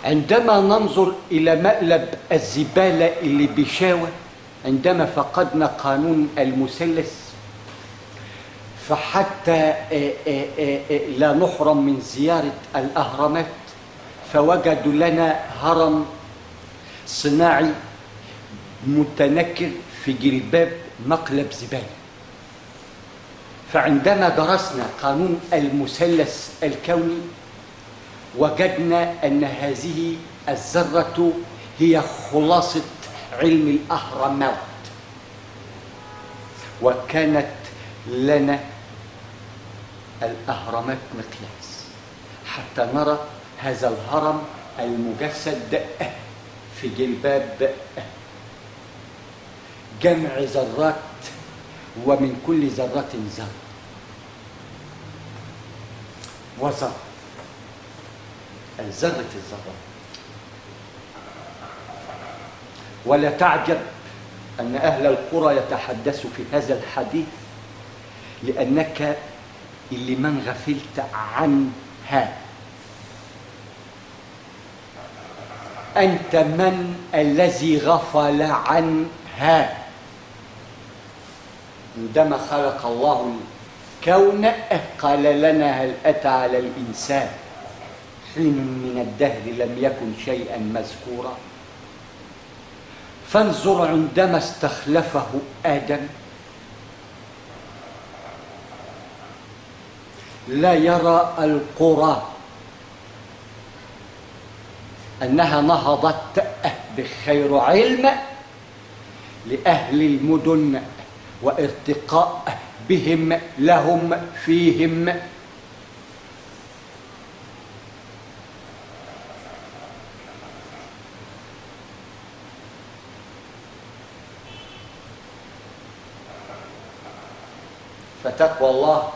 عندما ننظر إلى مقلب الزبالة اللي بيشاوى، عندما فقدنا قانون المثلث، فحتى لا نحرم من زيارة الأهرامات، فوجدوا لنا هرم صناعي متنكر في جلباب مقلب زبالة. فعندما درسنا قانون المثلث الكوني وجدنا أن هذه الذرة هي خلاصة علم الأهرامات، وكانت لنا الأهرامات مقياس حتى نرى هذا الهرم المجسد في جلباب جمع ذرات، ومن كل ذرة ذرة وذرة، ذرة الذرات. ولا تعجب أن أهل القرى يتحدثوا في هذا الحديث، لأنك اللي من غفلت عنها. أنت من الذي غفل عنها؟ عندما خلق الله الكون قال لنا: هل أتى على الإنسان حين من الدهر لم يكن شيئا مذكورا؟ فانظر عندما استخلفه آدم لا يرى القرى أنها نهضت بخير علم لأهل المدن وارتقاء بهم لهم فيهم. فتقوى الله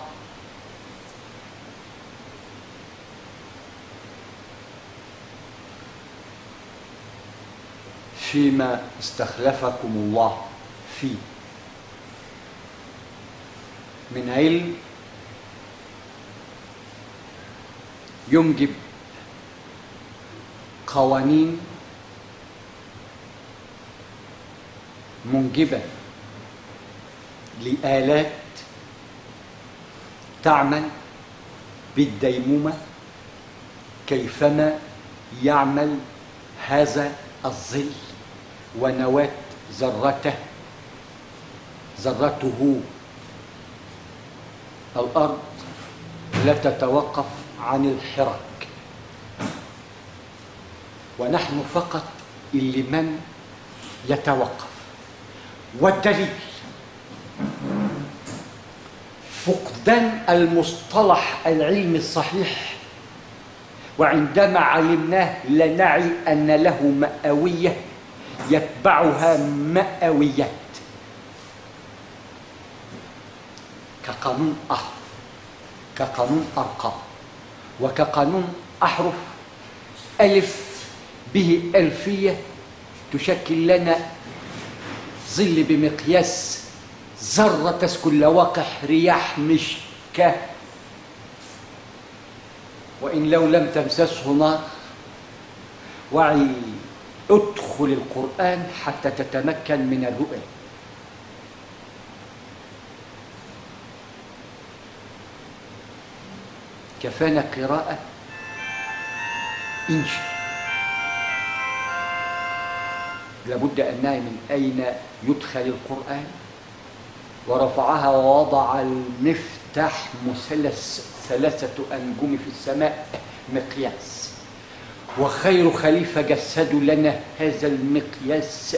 فيما استخلفكم الله فيه من علم ينجب قوانين منجبة لآلات تعمل بالديمومة كيفما يعمل هذا الظل ونواة ذرته. الأرض لا تتوقف عن الحراك، ونحن فقط اللي من يتوقف. والدليل فقدان المصطلح العلمي الصحيح، وعندما علمناه لا نعي أن له مئوية يتبعها مئويات، كقانون أحرف، كقانون أرقام، وكقانون أحرف. ألف به ألفية تشكل لنا ظل بمقياس ذرة تسكن لوقح رياح مشكاة، وإن لو لم تمسسه نار. وعي ادخل القرآن حتى تتمكن من الرؤية. كفانا قراءة انشئ، لابد أن نعي من أين يدخل القرآن. ورفعها ووضع المفتاح مثلث 3 أنجم في السماء مقياس، وخير خليفة جسدوا لنا هذا المقياس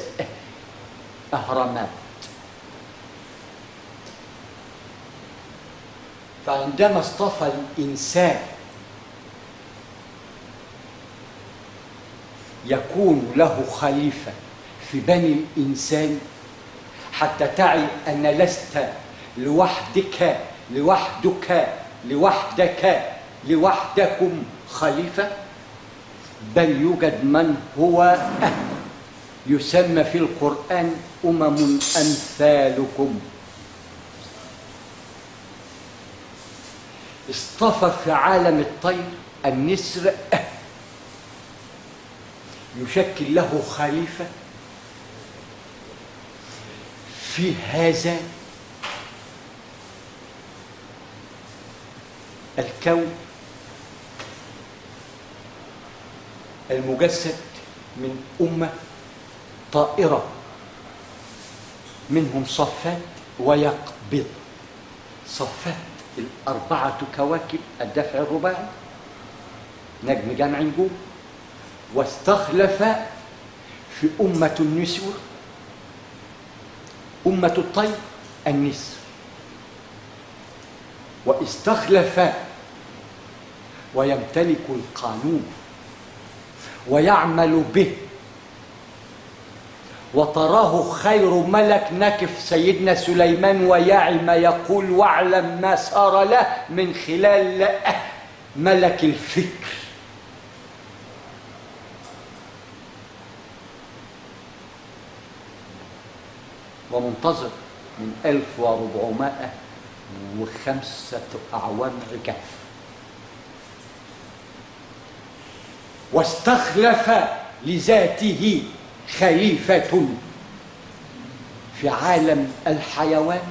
أهرامات. فعندما اصطفى الإنسان يكون له خليفة في بني الإنسان، حتى تعي أن لست لوحدك لوحدكم خليفة، بل يوجد من هو يسمى في القرآن أمم أمثالكم. اصطفى في عالم الطير النسر يشكل له خليفة في هذا الكون المجسد من أمة طائرة، منهم صفات ويقبض. صفات الأربعة كواكب الدفع الرباعي، نجم جمع نجوم. واستخلف في أمة النسور، أمة الطير، النسر. واستخلف ويمتلك القانون ويعمل به، وتراه خير ملك نكف سيدنا سليمان ويعي ما يقول واعلم ما صار له من خلال ملك الفكر. ومنتظر من 1405 أعوام عكاف. واستخلف لذاته خليفة في عالم الحيوان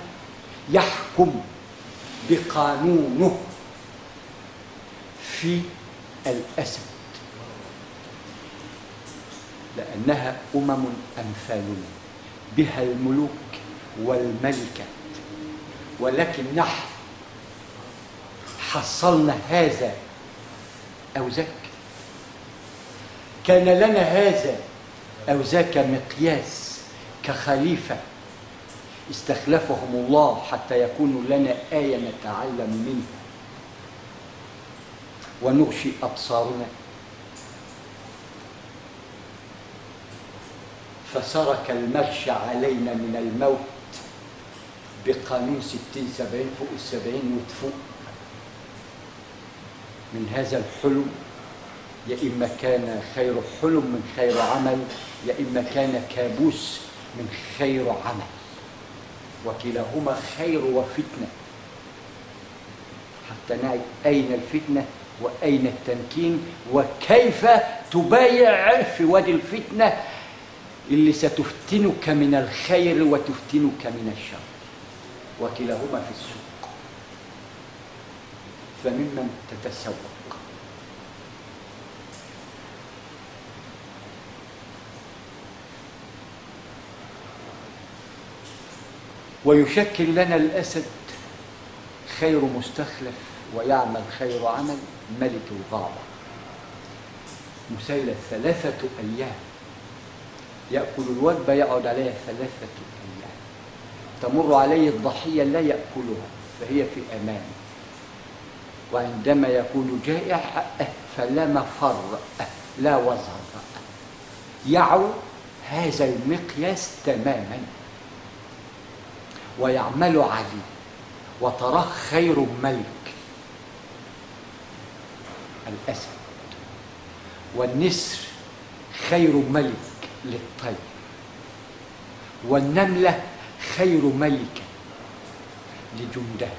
يحكم بقانونه في الأسد، لأنها أمم أمثالنا بها الملوك والملكات، ولكن نحن حصلنا هذا أو ذاك. كان لنا هذا أو ذاك مقياس كخليفة استخلفهم الله حتى يكونوا لنا آية نتعلم منها ونغشي أبصارنا. فسرك المغشى علينا من الموت بقانون 60-70 فوق 70 وتفوق من هذا الحلم، يا إما كان خير حلم من خير عمل، يا إما كان كابوس من خير عمل، وكلاهما خير وفتنة، حتى نعي أين الفتنة وأين التمكين، وكيف تبايع في وادي الفتنة اللي ستفتنك من الخير وتفتنك من الشر، وكلاهما في السوق. فممن تتسوق. ويشكل لنا الأسد خير مستخلف ويعمل خير عمل ملك الغابة، مسيلة 3 أيام يأكل الوجبة، يقعد عليها 3 أيام، تمر عليه الضحية لا يأكلها فهي في أمان، وعندما يكون جائع فلا مفر لا وزر. يعو هذا المقياس تماما ويعمل عليه، وتراه خير ملك الأسد، والنسر خير ملك للطير، والنملة خير ملكة لجندها.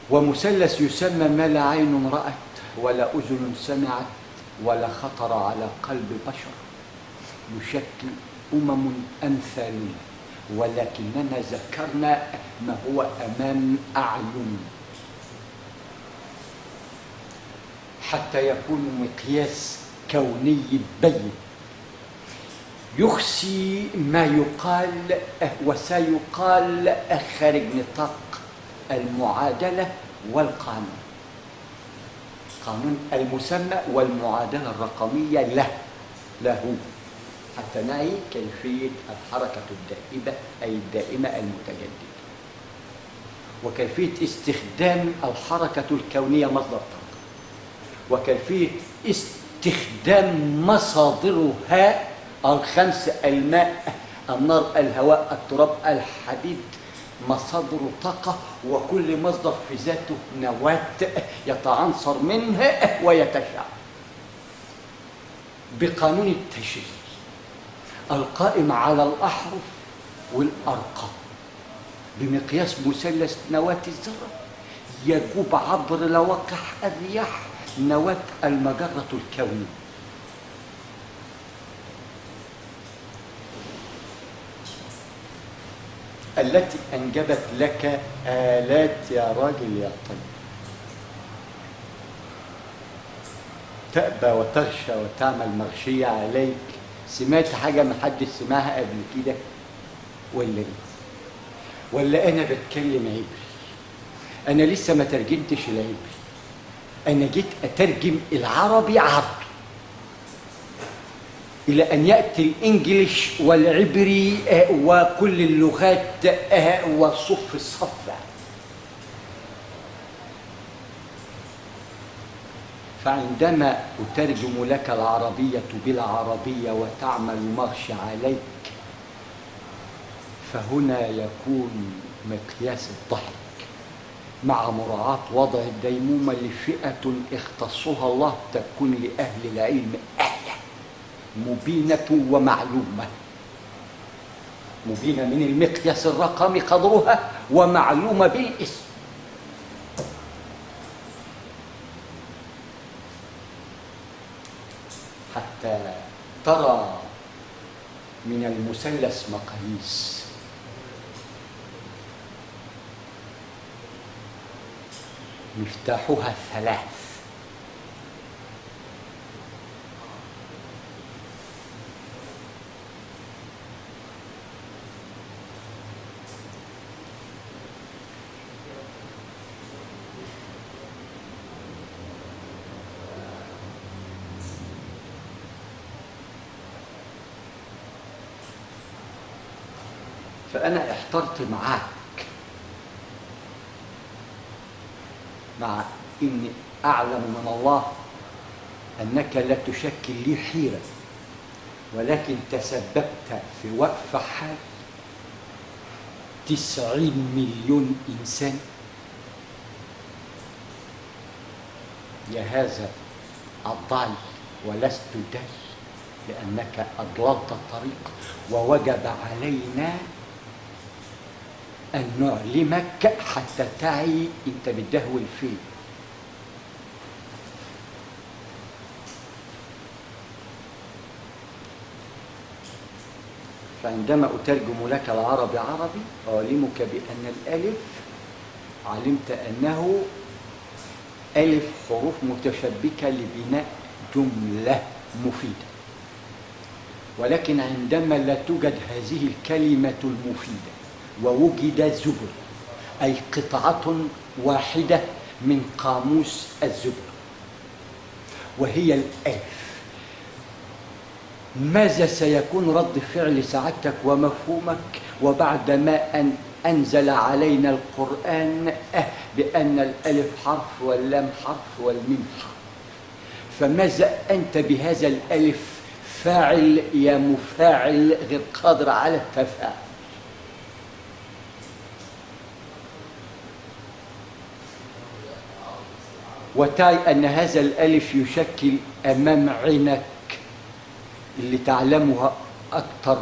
ومثلث يسمى ما لا عين رأت ولا أذن سمعت ولا خطر على قلب بشر، يشكل أمم أمثالنا، ولكننا ذكرنا ما هو أمام أعين حتى يكون مقياس كوني بين يخسي ما يقال وسيقال خارج نطاق المعادلة والقانون، قانون المسمى والمعادلة الرقمية له حتى نعي كيفية الحركة الدائبة أي الدائمة المتجددة، وكيفية استخدام الحركة الكونية مصدر طاقة، وكيفية استخدام مصادرها الخمس: الماء، النار، الهواء، التراب، الحديد، مصادر طاقة، وكل مصدر في ذاته نواة يتعنصر منها ويتشع بقانون التشريع القائم على الأحرف والأرقام، بمقياس مثلث نواة الذرة يجوب عبر لواقح الرياح نواة المجرة الكونية. التي أنجبت لك آلات يا راجل يا طيب، تأبى وتغشى وتعمل مغشية عليك. سمعت حاجة ما حدش سمعها قبل كده ولا ايه؟ ولا أنا بتكلم عبري؟ أنا لسه ما ترجمتش العبري، أنا جيت أترجم العربي عربي إلى أن يأتي الإنجليش والعبري وكل اللغات وصف الصف. فعندما أترجم لك العربية بالعربية وتعمل مغش عليك، فهنا يكون مقياس الضحك مع مراعاة وضع الديمومة لفئة اختصها الله تكون لأهل العلم آية مبينة ومعلومة. مبينة من المقياس الرقمي قدرها، ومعلومة بالاسم. حتى ترى من المثلث مقاييس. مفتاحها ثلاث: فأنا احترت معاك، مع إني أعلم من الله أنك لا تشكل لي حيرة، ولكن تسببت في وقف حال 90 مليون إنسان. يا هذا الضال ولست دال، لأنك أضللت الطريق، ووجب علينا أن نعلمك حتى تعي أنت بتدهول فيه. فعندما أترجم لك العربي عربي أعلمك بأن الألف علمت أنه ألف حروف متشبكة لبناء جملة مفيدة، ولكن عندما لا توجد هذه الكلمة المفيدة ووجد زبر، أي قطعة واحدة من قاموس الزبر وهي الألف، ماذا سيكون رد فعل سعادتك ومفهومك وبعدما أن أنزل علينا القرآن بأن الألف حرف واللام حرف والميم حرف؟ فماذا أنت بهذا الألف فاعل يا مفاعل غير قادر على التفاعل؟ وتعي أن هذا الألف يشكل أمام عينك اللي تعلمها أكثر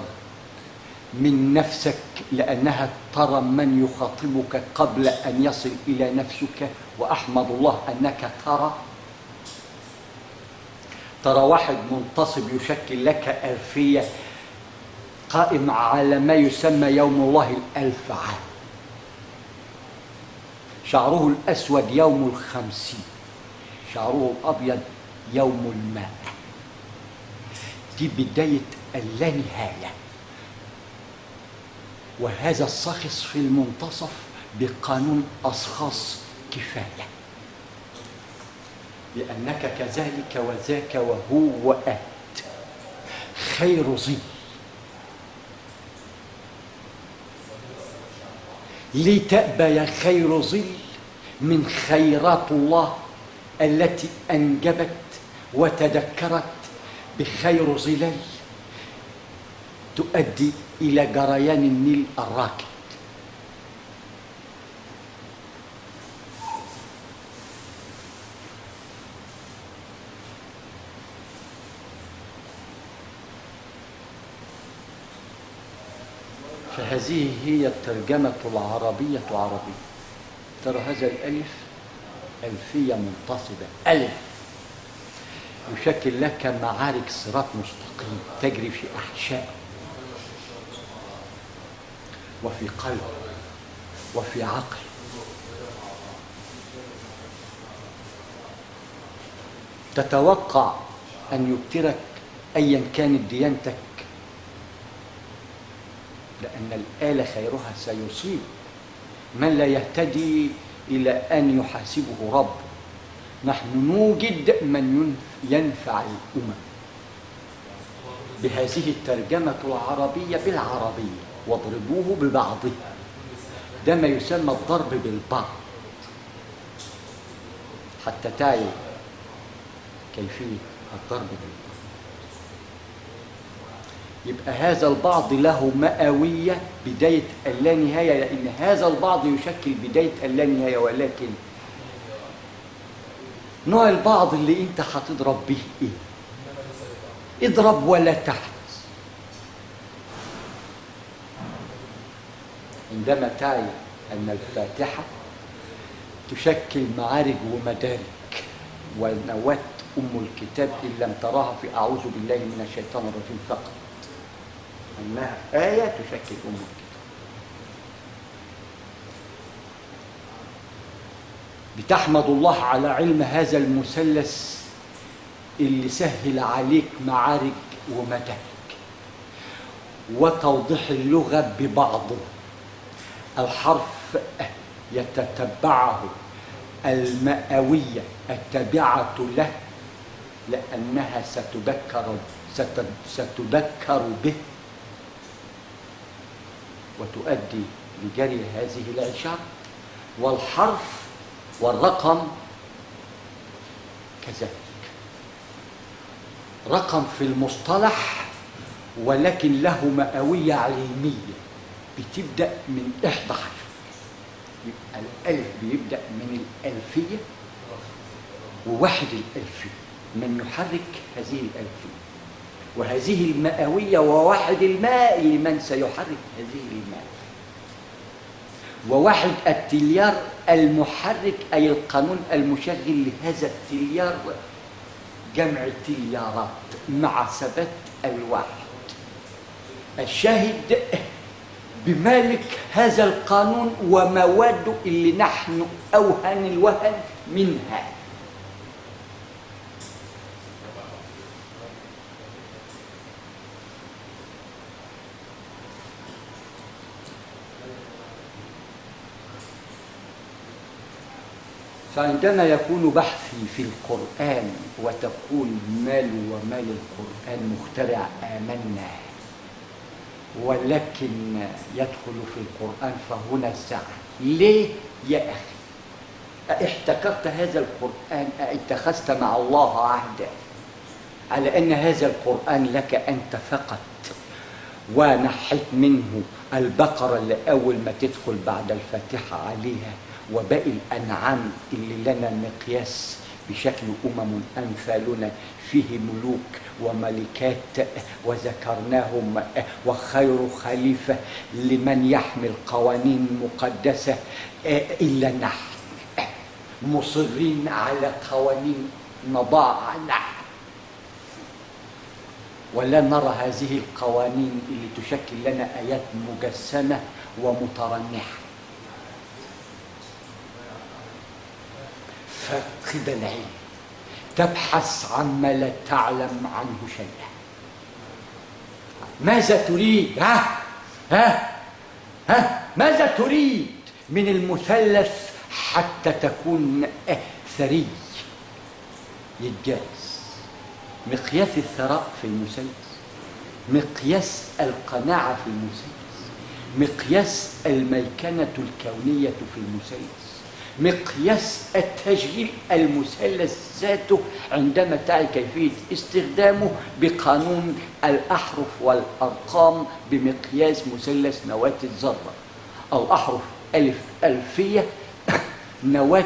من نفسك، لأنها ترى من يخاطبك قبل أن يصل إلى نفسك. وأحمد الله أنك ترى واحد منتصب يشكل لك ألفية قائم على ما يسمى يوم الله الألف عام، شعره الأسود يوم 50، شعره الأبيض يوم الماء. دي بداية اللانهاية، وهذا الشخص في المنتصف بقانون أشخاص كفاية، لأنك كذلك وذاك وهو وأنت خير ظل. لتأبى يا خير ظل من خيرات الله التي أنجبت وتذكرت بخير ظلال تؤدي إلى جريان النيل الراكد. فهذه هي الترجمة العربية عربية. ترى هذا الألف ألفية منتصبة، ألف يشكل لك معارك صراط مستقيم تجري في أحشاء وفي قلب وفي عقل. تتوقع أن يبترك أيا كانت ديانتك، لأن الآلة خيرها سيصيب من لا يهتدي إلى أن يحاسبه رب. نحن نوجد من ينفع الأمم بهذه الترجمة العربية بالعربية، واضربوه ببعضه. ده ما يسمى الضرب بالبعض، حتى تعي كيفية الضرب بالبعض. يبقى هذا البعض له مئوية بداية اللانهاية، لأن هذا البعض يشكل بداية اللانهاية. ولكن نوع البعض اللي انت هتضرب به ايه؟ اضرب ولا تحدث. عندما تعي أن الفاتحة تشكل معارج ومدارك ونواة أم الكتاب إن لم تراها في أعوذ بالله من الشيطان الرجيم فقط، أنها آية تشكل أم الكتاب. بتحمد الله على علم هذا المثلث اللي سهل عليك معارج ومدارك وتوضيح اللغة ببعضه. الحرف يتتبعه المئوية التابعة له، لأنها ستذكر به وتؤدي لجري هذه العشار. والحرف والرقم كذلك، رقم في المصطلح ولكن له مئوية علمية بتبدأ من 11. يبقى الألف بيبدأ من الألفية وواحد الألفية، من يحرك هذه الألفية، وهذه المئوية وواحد الماء لمن سيحرك هذه الماء، وواحد التليار المحرك أي القانون المشغل لهذا التليار، جمع تليارات مع ثبات الواحد. الشاهد بمالك هذا القانون ومواده اللي نحن أوهن الوهن منها. فعندما يكون بحثي في القرآن وتقول مال ومال القرآن مخترع آمنا، ولكن يدخل في القرآن فهنا السعي. ليه يا أخي؟ احتكرت هذا القرآن؟ اتخذت مع الله عهدا على أن هذا القرآن لك أنت فقط، ونحيت منه البقرة اللي أول ما تدخل بعد الفاتحة عليها، وباقي الأنعام اللي لنا مقياس بشكل أمم أمثالنا فيه ملوك وملكات وذكرناهم، وخير خليفة لمن يحمل قوانين مقدسة إلا نحن مصرين على قوانين نضعها نحن، ولا نرى هذه القوانين اللي تشكل لنا آيات مجسمة ومترنحة. فقد العلم، تبحث عما لا تعلم عنه شيئا. ماذا تريد؟ ماذا تريد من المثلث حتى تكون ثري؟ يتجاز مقياس الثراء في المثلث، مقياس القناعة في المثلث، مقياس الميكنة الكونية في المثلث، مقياس التشغيل المثلث ذاته عندما تعي كيفية استخدامه بقانون الأحرف والأرقام بمقياس مثلث نواة الذرة. الأحرف ألف ألفية، نواة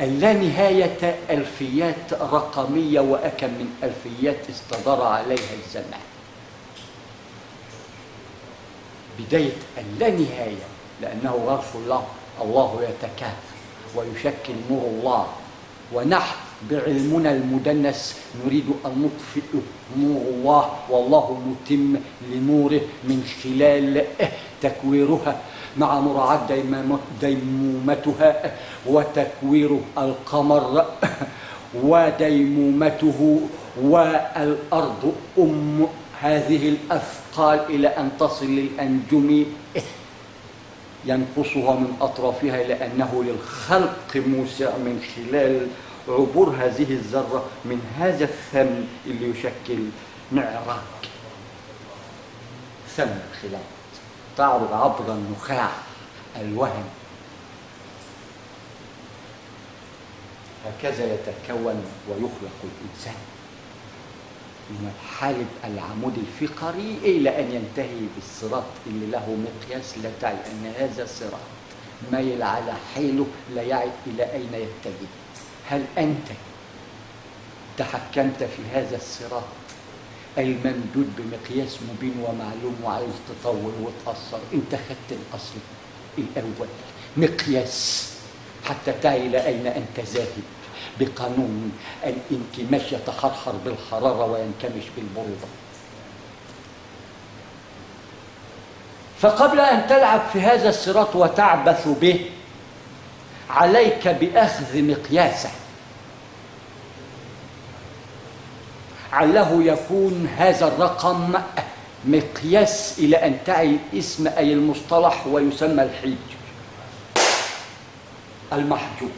اللانهاية ألفيات رقمية، وأكم من ألفيات استدار عليها الزمان. بداية اللانهاية، لأنه غرف الله، الله يتكاثر ويشكل نور الله، ونحن بعلمنا المدنس نريد أن نطفئ نور الله، والله متم لنوره من خلال تكويرها مع مراعاة ديمومتها وتكوير القمر وديمومته، والأرض أم هذه الأثقال إلى أن تصل للأنجم ينقصها من أطرافها، لأنه للخلق موسع من خلال عبور هذه الذرة من هذا الثم اللي يشكل معراج ثم الخلاط تعرض عبر النخاع الوهم. هكذا يتكون ويخلق الإنسان من الحالب العمود الفقري إلى أن ينتهي بالصراط اللي له مقياس، لا تعي أن هذا الصراط مايل على حيله لا يعي إلى أين يتجه. هل أنت تحكمت في هذا الصراط الممدود بمقياس مبين ومعلوم وعايز تطول وتأثر؟ أنت خدت الأصل الأول مقياس حتى تعي إلى أين أنت ذاهب بقانون الانكماش، يتحرحر بالحرارة وينكمش بالبرودة. فقبل أن تلعب في هذا الصراط وتعبث به عليك بأخذ مقياسه، عله يكون هذا الرقم مقياس إلى أن تعي الاسم أي المصطلح، ويسمى الحج المحجوب.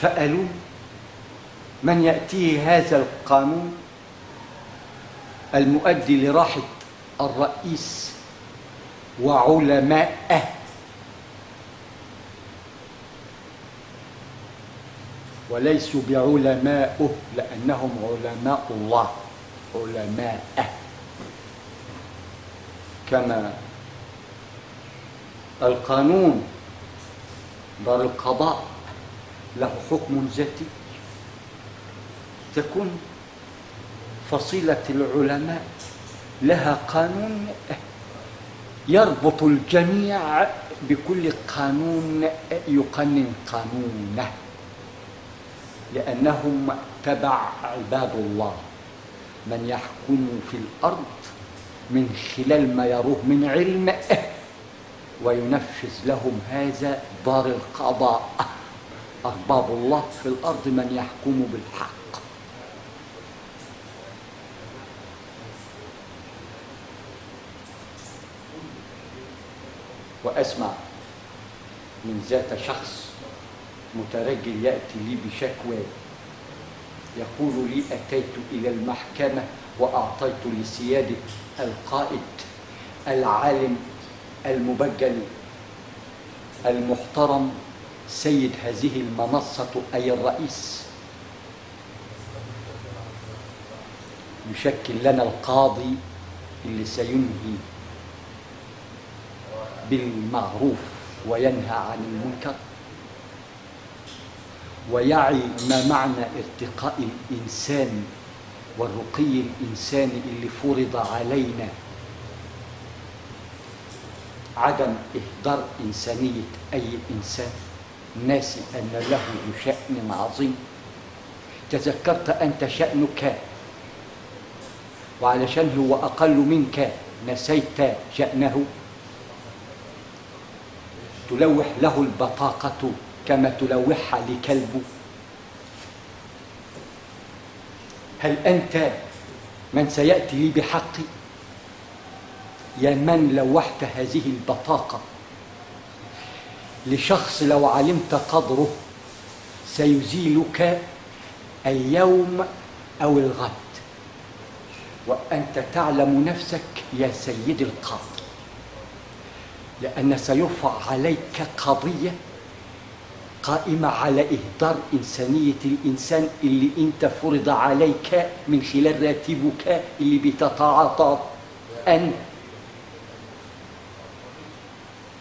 فقالوا من يأتيه هذا القانون المؤدي لراحة الرئيس وعلمائه وليسوا بعلمائه لأنهم علماء الله، علمائه، كما القانون دار القضاء له حكم ذاتي، تكون فصيلة العلماء لها قانون يربط الجميع بكل قانون يقنن قانونه، لأنهم تبع عباد الله من يحكم في الأرض من خلال ما يروه من علم وينفذ لهم هذا دار القضاء. أرباب الله في الأرض من يحكم بالحق. وأسمع من ذات شخص مترجل يأتي لي بشكوى يقول لي أتيت إلى المحكمة وأعطيت لسيادة القائد العالم المبجل المحترم سيد هذه المنصة أي الرئيس يشكل لنا القاضي اللي سينهي بالمعروف وينهى عن المنكر ويعي ما معنى ارتقاء الإنسان والرقي الإنساني اللي فرض علينا، عدم إهدار إنسانية أي إنسان ناسي أن له شأن عظيم. تذكرت أنت شأنك وعلشان هو أقل منك نسيت شأنه، تلوح له البطاقة كما تلوحها لكلب. هل أنت من سيأتي لي بحقي؟ يا من لوحت هذه البطاقة لشخص لو علمت قدره سيزيلك اليوم أو الغد، وأنت تعلم نفسك يا سيدي القاضي، لأن سيرفع عليك قضية قائمة على إهدار إنسانية الإنسان اللي أنت فرض عليك من خلال راتبك اللي بتتعاطى أن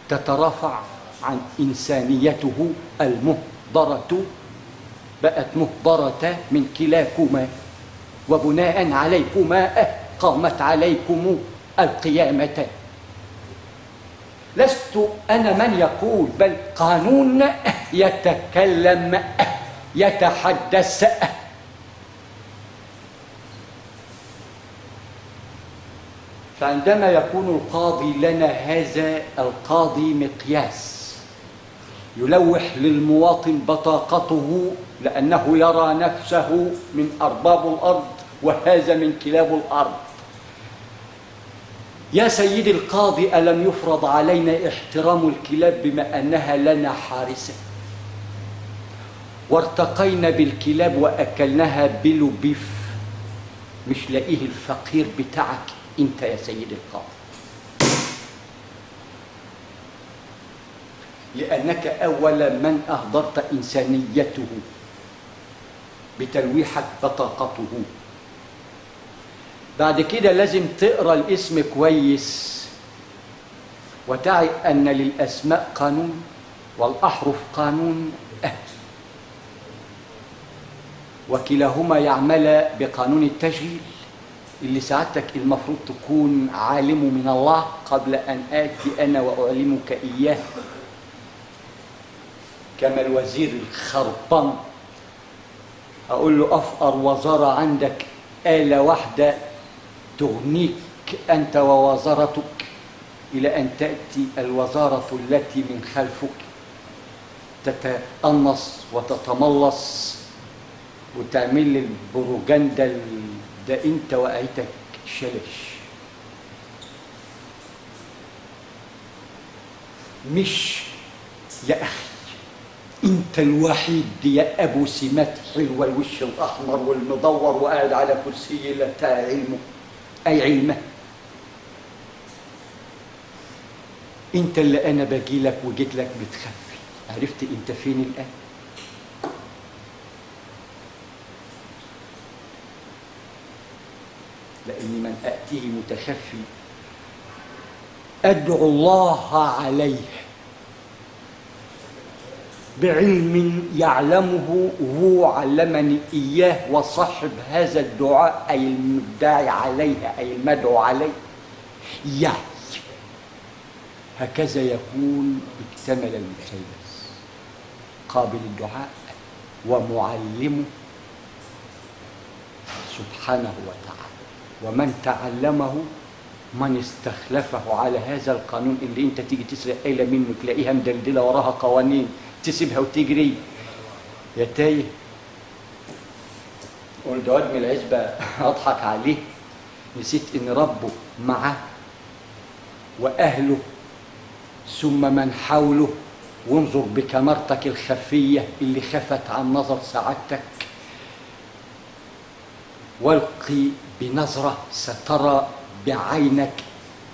تترافع عن إنسانيته المهدرة، بقت مهدرة من كلاكما، وبناء عليكما قامت عليكم القيامة. لست أنا من يقول، بل قانون يتكلم يتحدث. فعندما يكون القاضي لنا هذا القاضي مقياس يلوح للمواطن بطاقته، لأنه يرى نفسه من أرباب الأرض وهذا من كلاب الأرض. يا سيدي القاضي، ألم يفرض علينا احترام الكلاب بما أنها لنا حارسة، وارتقينا بالكلاب وأكلناها بلو بيف، مش لاقيه الفقير بتاعك انت يا سيدي القاضي، لأنك أول من أهدرت إنسانيته بتلويحك بطاقته. بعد كده لازم تقرأ الاسم كويس وتعي أن للأسماء قانون والأحرف قانون، وكلاهما يعمل بقانون التشغيل اللي سعادتك المفروض تكون عالم من الله قبل أن آتي أنا وأعلمك إياه. كما الوزير الخربان أقول له أفقر وزارة عندك آلة واحدة تغنيك أنت ووزارتك إلى أن تأتي الوزارة التي من خلفك تتقنص وتتملص وتعمل لي البروجندا ده أنت وقعتك شلش. مش يا أخي أنت الوحيد يا أبو سمات حلوة الوش الأحمر والمدور وقاعد على كرسي لا بتاع علمه أي علمه. أنت اللي أنا باجي لك وجيت لك متخفي، عرفت أنت فين الآن؟ لأن من أتيه متخفي أدعو الله عليه بعلم يعلمه هو علمني إياه، وصاحب هذا الدعاء أي المدعي عليه أي المدعو عليه يعني هكذا يكون اكتمل المثلث، قابل الدعاء ومعلمه سبحانه وتعالى، ومن تعلمه من استخلفه على هذا القانون اللي انت تيجي تسرق آلة منه تلاقيها مدلدلة وراها قوانين تسيبها وتجري يا تايه. قول ده واد من العزبة أضحك عليه، نسيت إن ربه معه وأهله ثم من حوله، وانظر بكاميرتك الخفية اللي خفت عن نظر سعادتك، والقي بنظرة سترى بعينك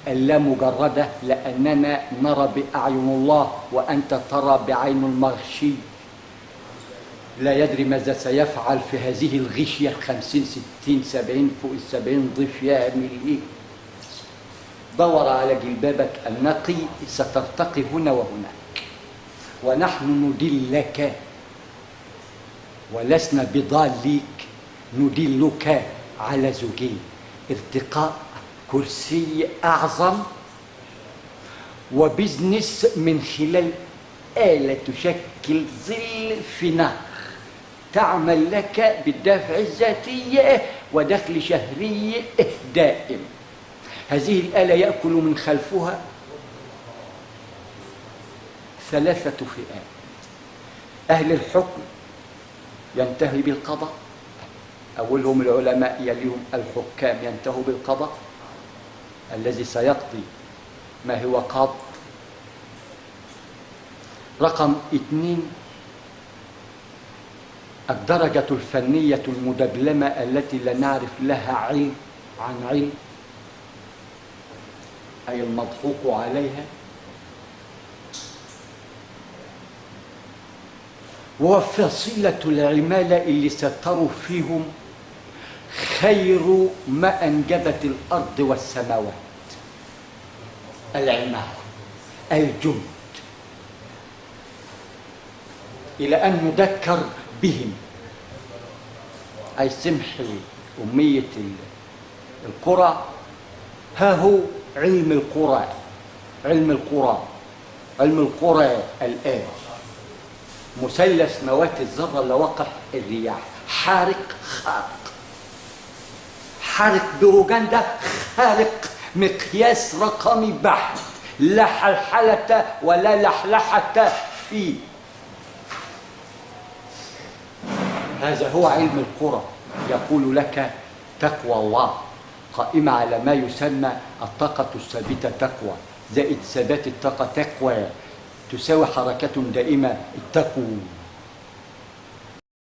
اللامجردة، لأننا نرى بأعين الله وأنت ترى بعين المغشي لا يدري ماذا سيفعل في هذه الغشية 50 60 70 فوق 70 ضيف يعمل إيه؟ دور على جلبابك النقي سترتقي هنا وهناك، ونحن ندلك ولسنا بضاليك، ندلك على زوجين: ارتقاء كرسي أعظم وبزنس من خلال آلة تشكل ظل في نهر تعمل لك بالدافع الذاتي ودخل شهري دائم. هذه الآلة يأكل من خلفها 3 فئات: أهل الحكم ينتهي بالقضاء، أولهم العلماء يليهم الحكام ينتهوا بالقضاء الذي سيقضي ما هو قاض. رقم 2 الدرجة الفنية المدبلمة التي لا نعرف لها علم عن علم، أي المضحوك عليها، وفصيلة العمالة اللي ستروا فيهم خير ما أنجبت الأرض والسماوات. العمارة، الجند، إلى أن نذكر بهم. أي سمحي أمية القرى، ها هو علم القرى، علم القرى، علم القرى الآن. مثلث نواة الذرة لوقع الرياح، حارق خارق، حارق بروجندا خارق، مقياس رقمي بحت، لا حلحلة ولا لحلحة فيه. هذا هو علم القرى، يقول لك تقوى الله قائمة على ما يسمى الطاقة الثابتة تقوى، زائد ثبات الطاقة تقوى، تساوي حركة دائمة اتقوا.